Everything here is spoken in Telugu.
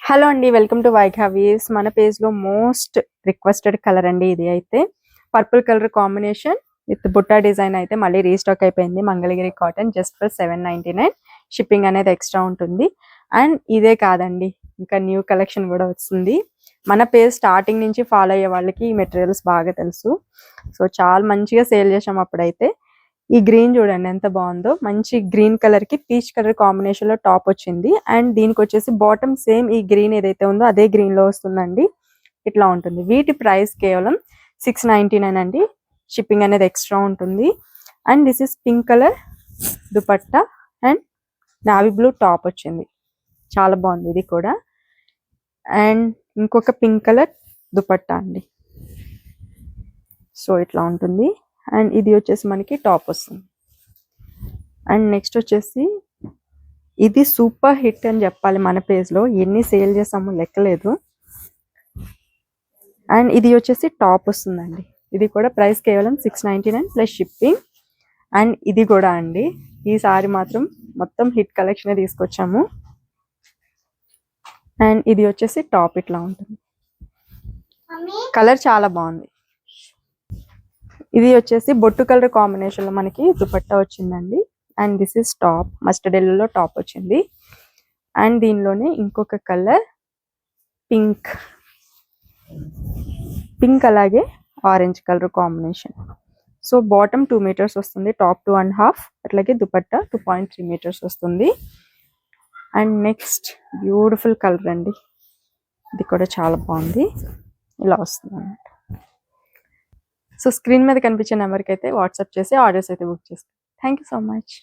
హలో అండి, వెల్కమ్ టు వైఘావీస్. మన పేజ్లో మోస్ట్ రిక్వెస్టెడ్ కలర్ అండి ఇది. అయితే purple colour combination with butta design అయితే మళ్ళీ రీస్టాక్ అయిపోయింది. Mangalagiri cotton just for 799. Shipping అనేది ఎక్స్ట్రా ఉంటుంది. అండ్ ఇదే కాదండి, ఇంకా న్యూ కలెక్షన్ కూడా వస్తుంది. మన పేజ్ స్టార్టింగ్ నుంచి ఫాలో అయ్యే వాళ్ళకి ఈ మెటీరియల్స్ బాగా తెలుసు. సో చాలా మంచిగా సేల్ చేసాం అప్పుడైతే. ఈ గ్రీన్ చూడండి ఎంత బాగుందో, మంచి గ్రీన్ కలర్ కి పీచ్ కలర్ కాంబినేషన్ లో టాప్ వచ్చింది. అండ్ దీనికి వచ్చేసి బాటమ్ సేమ్ ఈ గ్రీన్ ఏదైతే ఉందో అదే గ్రీన్ లో వస్తుందండి. ఇట్లా ఉంటుంది. వీటి ప్రైస్ కేవలం 699 అండి. షిప్పింగ్ అనేది ఎక్స్ట్రా ఉంటుంది. And this is pink colour dupatta and navy blue top వచ్చింది. చాలా బాగుంది ఇది కూడా. అండ్ ఇంకొక పింక్ కలర్ దుపట్టా అండి. సో ఇట్లా ఉంటుంది. అండ్ ఇది వచ్చేసి మనకి టాప్ వస్తుంది. అండ్ నెక్స్ట్ వచ్చేసి ఇది సూపర్ హిట్ అని చెప్పాలి. మన పేజ్లో ఎన్ని సేల్ చేసామో లెక్కలేదు. అండ్ ఇది వచ్చేసి టాప్ వస్తుందండి. ఇది కూడా ప్రైస్ కేవలం 699 ప్లస్ షిప్పింగ్. అండ్ ఇది కూడా అండి, ఈసారి మాత్రం మొత్తం హిట్ కలెక్షన్ తీసుకొచ్చాము. అండ్ ఇది వచ్చేసి టాప్ ఇట్లా ఉంటుంది. కలర్ చాలా బాగుంది. ఇది వచ్చేసి బొట్టు కలర్ కాంబినేషన్ లో మనకి దుపట్టా వచ్చిందండి. And this is top, mustard yellow top వచ్చింది. అండ్ దీనిలోనే ఇంకొక కలర్ పింక్, అలాగే orange colour combination. So bottom 2 metres వస్తుంది, టాప్ 2.5, అట్లాగే దుపట్టా 2.3 మీటర్స్ వస్తుంది. అండ్ నెక్స్ట్ బ్యూటిఫుల్ కలర్ అండి, ఇది కూడా చాలా బాగుంది. ఇలా వస్తుంది అన్నమాట. సో స్క్రీన్ మీద కనిపించే నెంబర్కి అయితే వాట్సాప్ చేసి ఆర్డర్స్ అయితే బుక్ చేసుకోండి. Thank you so much.